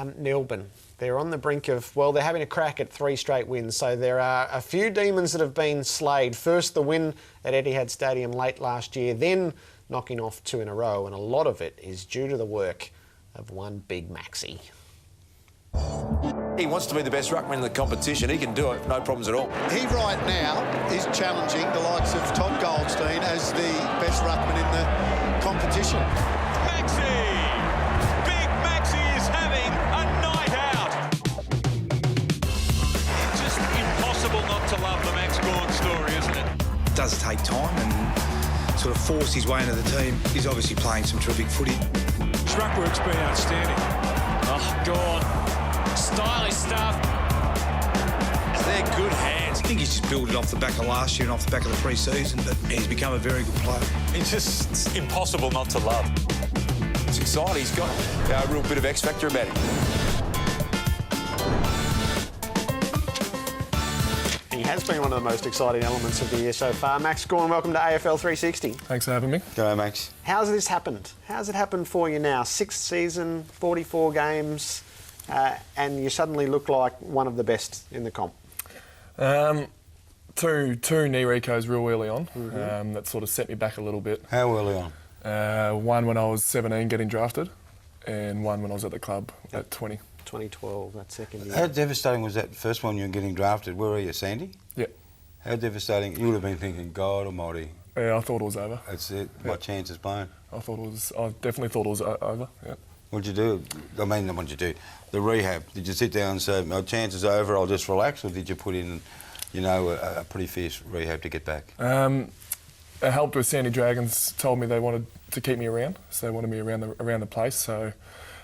Melbourne. They're on the brink of, well, they're having a crack at 3 straight wins, so there are a few demons that have been slayed. First, the win at Etihad Stadium late last year, then knocking off 2 in a row, and a lot of it is due to the work of one Big Maxi. He wants to be the best ruckman in the competition. He can do it, no problems at all. He right now is challenging the likes of Todd Goldstein as the best ruckman in the competition. Maxi! Big Maxi is having a night out! It's just impossible not to love the Max Gawn story, isn't it? It does take time and sort of force his way into the team. He's obviously playing some terrific footy. His ruck work's been outstanding. Oh, Gawn. Stylish stuff. They're good hands. I think he's just built it off the back of last year and off the back of the pre-season, but he's become a very good player. It's just impossible not to love. It's exciting. He's got a real bit of X factor about him. He has been one of the most exciting elements of the year so far. Max Gawn, welcome to AFL 360. Thanks for having me. G'day, Max. How's this happened? How's it happened for you now? 6th season, 44 games, and you suddenly look like one of the best in the comp. Two knee recos real early on. That sort of set me back a little bit. How early on? One when I was 17 getting drafted, and one when I was at the club at 20. 2012, that second year. How devastating was that first one you were getting drafted? Where were you, Sandy? Yeah. How devastating? You would have been thinking, God almighty. Yeah, I thought it was over. That's it. My chance is blown. I definitely thought it was over, yeah. What'd you do? I mean, what'd you do? The rehab. Did you sit down and say, my chance is over, I'll just relax, or did you put in, you know, a pretty fierce rehab to get back? It helped with Sandy Dragons. Told me they wanted to keep me around, so they wanted me around the place. So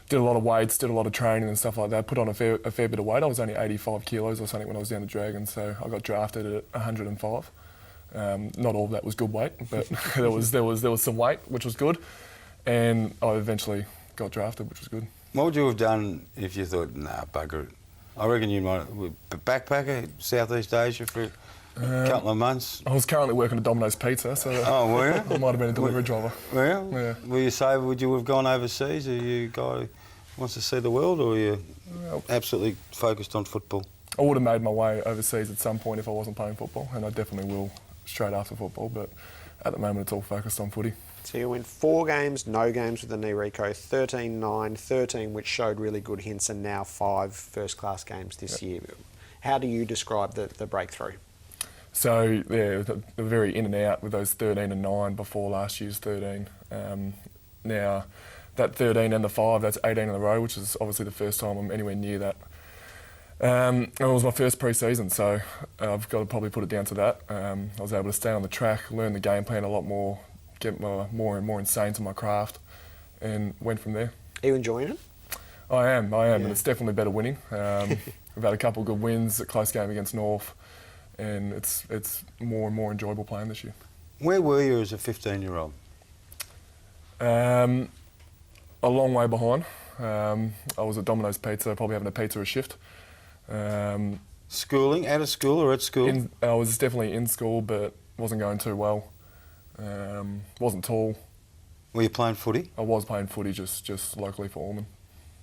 did a lot of weights, did a lot of training and stuff like that. Put on a fair bit of weight. I was only 85 kilos or something when I was down the Dragons, so I got drafted at 105. Not all of that was good weight, but there was some weight, which was good, and I eventually got drafted, which was good. What would you have done if you thought, nah, bugger it? I reckon you might backpacker, Southeast Asia for a couple of months. I was currently working at Domino's Pizza, so oh, were you? I might have been a delivery driver. Well, yeah. Will you say, would you have gone overseas? Are you a guy who wants to see the world, or are you absolutely focused on football? I would have made my way overseas at some point if I wasn't playing football, and I definitely will straight after football, but at the moment it's all focused on footy. So you went 4 games, no games with the knee reco, 13-9, 13 which showed really good hints, and now 5 first-class games this year. How do you describe the breakthrough? So, yeah, they're very in and out with those 13 and 9 before last year's 13. Now, that 13 and the 5, that's 18 in a row, which is obviously the first time I'm anywhere near that. It was my first pre-season, so I've got to probably put it down to that. I was able to stay on the track, learn the game plan a lot more, get more and more insane to my craft, and went from there. Are you enjoying it? I am, and it's definitely better winning. We've had a couple of good wins, a close game against North, and it's more and more enjoyable playing this year. Where were you as a 15-year-old? A long way behind. I was at Domino's Pizza, probably having a pizza a shift. Schooling? Out of school or at school? I was definitely in school, but wasn't going too well. Wasn't tall. Were you playing footy? I was playing footy just locally for Ormond.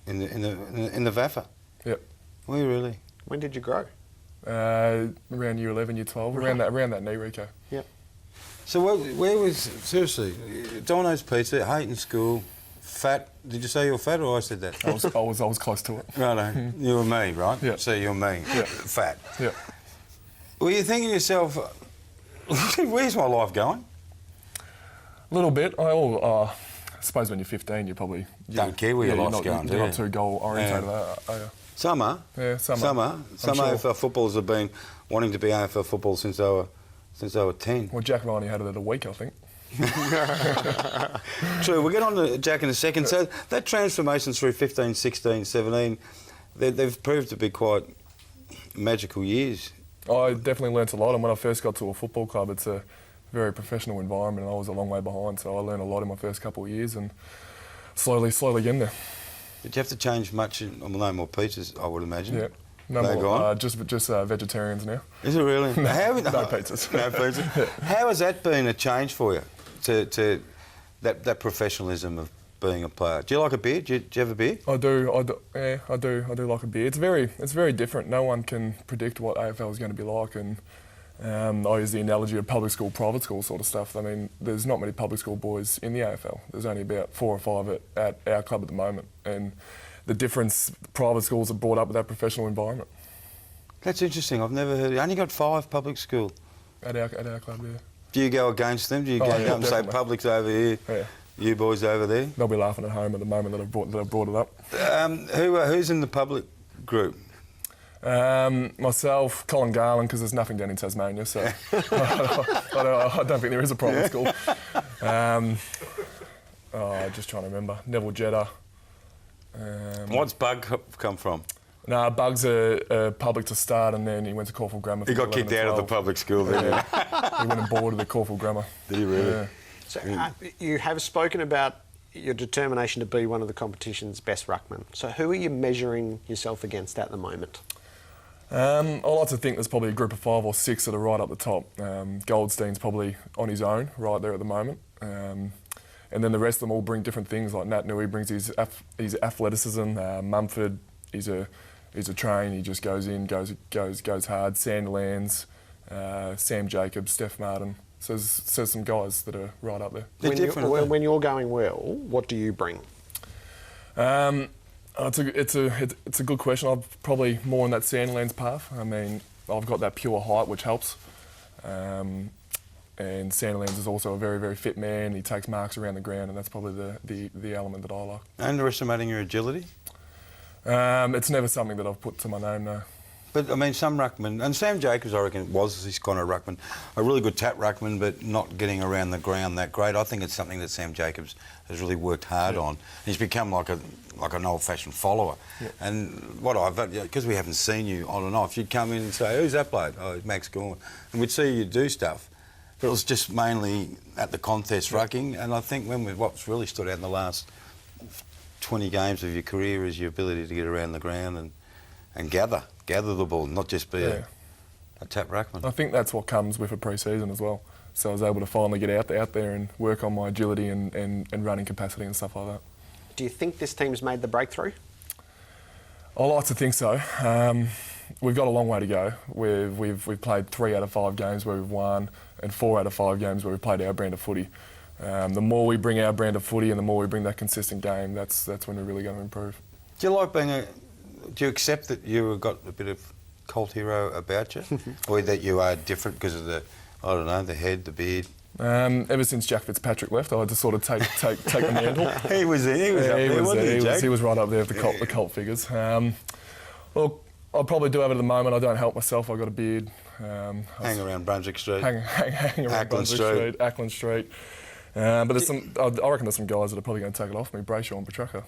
In the VAFA? Yep. Were you really? When did you grow? Around year 11, year 12, around that knee reco. Yep. So where was, seriously, Domino's Pizza, hating school, fat. Did you say you were fat, or I said that? I was close to it. Righto. You were me, right? Yeah. So you're me. Yeah. Fat. Yeah. Were you thinking to yourself, where's my life going? A little bit. I suppose when you're 15, you probably don't care where your life's going. You're not too goal orientated. Some are. Yeah, some are. Some AFL footballers have been wanting to be AFL football since they were 10. Well, Jack Riney had it at a week, I think. True. We'll get on to Jack in a second. So that transformation through 15, 16, 17, they've proved to be quite magical years. I definitely learnt a lot, and when I first got to a football club, it's a very professional environment, and I was a long way behind, so I learned a lot in my first couple of years, and slowly getting there. Did you have to change much? No more pizzas, I would imagine. Yeah. No more. Just vegetarians now. Is it really? No pizzas. No pizzas. How has that been a change for you? To that professionalism of being a player. Do you like a beer? Do you have a beer? I do. Yeah, I do like a beer. It's very different. No one can predict what AFL is going to be like, and I use the analogy of public school, private school sort of stuff. I mean, there's not many public school boys in the AFL. There's only about 4 or 5 at our club at the moment, and the difference private schools are brought up with that professional environment. That's interesting. I've never heard. You only got 5 public school At our club, yeah. Do you go against them? Do you go up and say definitely. public's over here, you boys over there? They'll be laughing at home at the moment that I've brought it up. Who's in the public group? Myself, Colin Garland, because there's nothing down in Tasmania, so I don't think there is a private school. Just trying to remember. Neville Jetta. What's Bug come from? Nah, Bug's a public to start, and then he went to Caulfield Grammar. He got kicked out of the public school then. He went and boarded the Caulfield Grammar. Did he really? Yeah. So you have spoken about your determination to be one of the competition's best ruckmen. So who are you measuring yourself against at the moment? I like to think there's probably a group of 5 or 6 that are right up the top. Goldstein's probably on his own right there at the moment. And then the rest of them all bring different things. Like Nat Nui brings his athleticism. Mumford, he's a train. He just goes in, goes hard. Sandilands, Sam Jacobs, Steph Martin. So there's some guys that are right up there. When you're going well, what do you bring? It's a good question. I'm probably more on that Sandilands path. I mean, I've got that pure height, which helps. And Sandilands is also a very, very fit man. He takes marks around the ground, and that's probably the element that I like. Underestimating your agility? It's never something that I've put to my name, no. But, I mean, some ruckmen, and Sam Jacobs, I reckon, was this kind of ruckman, a really good tap ruckman, but not getting around the ground that great. I think it's something that Sam Jacobs has really worked hard on. He's become like an old-fashioned follower. Yeah. And because we haven't seen you on and off, you'd come in and say, who's that bloke? Oh, Max Gawn. And we'd see you do stuff. But it was just mainly at the contest rucking, and I think what's really stood out in the last 20 games of your career is your ability to get around the ground and gather the ball, not just be a tap ruckman. I think that's what comes with a pre-season as well. So I was able to finally get out there and work on my agility and running capacity and stuff like that. Do you think this team's made the breakthrough? I like to think so. We've got a long way to go. We've played 3 out of 5 games where we've won, and 4 out of 5 games where we've played our brand of footy. The more we bring our brand of footy and the more we bring that consistent game, that's when we're really going to improve. Do you like do you accept that you've got a bit of cult hero about you? Or that you are different because of the head, the beard? Ever since Jack Fitzpatrick left, I had to sort of take the mantle. He was up there, wasn't he, Jack? He was right up there with the cult figures. Look, I probably do have it at the moment. I don't help myself. I've got a beard. Hang around Brunswick Street. Hang around Brunswick Street, Ackland Street. But I reckon there's some guys that are probably going to take it off me. Brayshaw and Petrarca.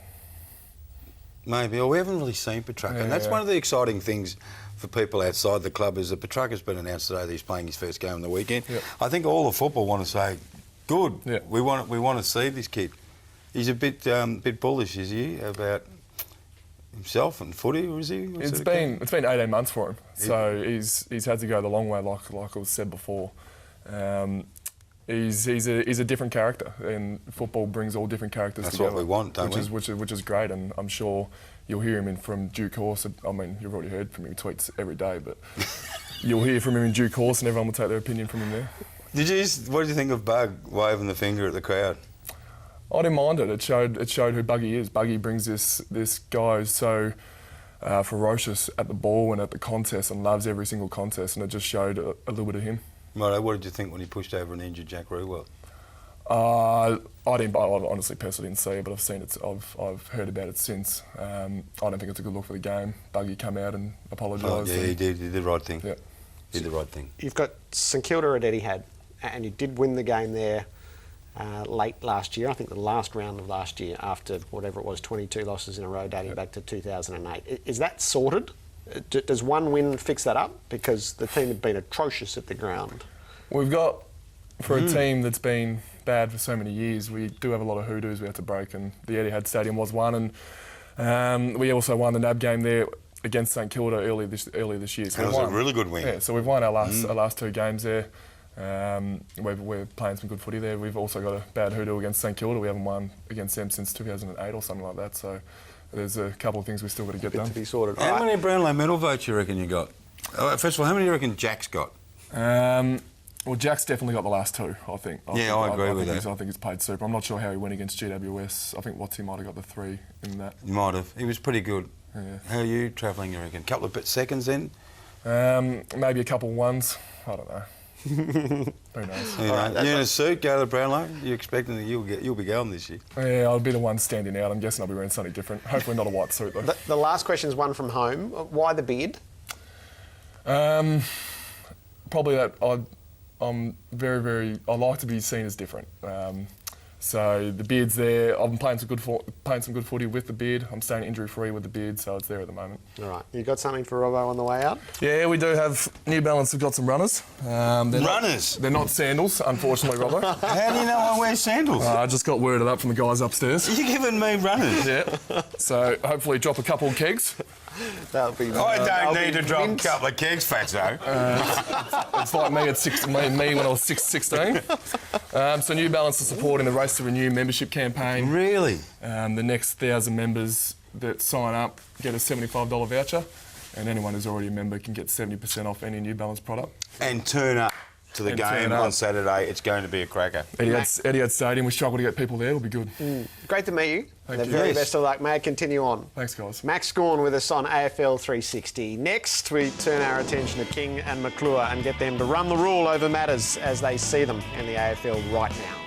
Maybe. Or we haven't really seen Petrarca. And that's one of the exciting things for people outside the club is that Petrarca's been announced today that he's playing his first game on the weekend. Yep. I think all the football want to say, good, we want to see this kid. He's a bit bullish, is he, about himself and footy, or is he? It's been 18 months for him. So he's had to go the long way, like it was said before. He's a different character, and football brings all different characters together. That's what we want, don't we? Which is great, and I'm sure you'll hear him from due course. I mean, you've already heard from him tweets every day, but you'll hear from him in due course, and everyone will take their opinion from him there. What did you think of Bug waving the finger at the crowd? I didn't mind it. It showed who Buggy is. Buggy brings this guy who's so ferocious at the ball and at the contest, and loves every single contest, and it just showed a little bit of him. Right, what did you think when he pushed over and injured Jack Rewell? I honestly personally didn't see it, but I've seen it. I've heard about it since. I don't think it's a good look for the game. Buggy came out and apologised. Oh, yeah, he did. He did the right thing. Yeah. He did the right thing. You've got St Kilda at Etihad, and you did win the game there late last year. I think the last round of last year, after whatever it was, 22 losses in a row dating back to 2008. Is that sorted? Does one win fix that up? Because the team had been atrocious at the ground. We've got, for a team that's been bad for so many years, we do have a lot of hoodoos we have to break, and the Etihad Stadium was one, and we also won the NAB game there against St Kilda early this year. So that was a really good win. Yeah, so we've won our last 2 games there. We're playing some good footy there. We've also got a bad hoodoo against St Kilda. We haven't won against them since 2008 or something like that. So there's a couple of things we still got to get done. To be sorted. How All right. many Brownlow medal votes you reckon you got? First of all, how many do you reckon Jack's got? Well, Jack's definitely got the last two, I think. I agree with that. I think he's played super. I'm not sure how he went against GWS. I think Watsy might have got the 3 in that. He might have. He was pretty good. Yeah. How are you travelling, you reckon? Couple of seconds then? Maybe a couple ones. I don't know. Who knows? You in a suit, go to the Brownlow? You expecting that you'll be going this year? Yeah, I'll be the one standing out. I'm guessing I'll be wearing something different. Hopefully not a white suit, though. The last question is one from home. Why the beard? Probably that I'm very. I like to be seen as different. So the beard's there. I've been playing some good footy with the beard. I'm staying injury free with the beard, so it's there at the moment. All right. You got something for Robbo on the way out? Yeah, we do have New Balance. Have got some runners. Runners? They're not sandals, unfortunately, Robbo. How do you know I wear sandals? I just got worded up from the guys upstairs. You're giving me runners? Yeah. So hopefully drop a couple of kegs. That'll be. I don't need to drop a couple of kegs, Fatso. It's like me when I was 16. So New Balance is supporting the Race to Renew membership campaign. Really? The next 1,000 members that sign up get a $75 voucher, and anyone who's already a member can get 70% off any New Balance product. And turn up to the game on Saturday. It's going to be a cracker. Etihad Stadium, we struggle to get people there. It'll be good. Great to meet you. Thank the you. very Yes. best of luck. May it continue on. Thanks, guys. Max Gawn with us on AFL 360. Next, we turn our attention to King and McClure and get them to run the rule over matters as they see them in the AFL right now.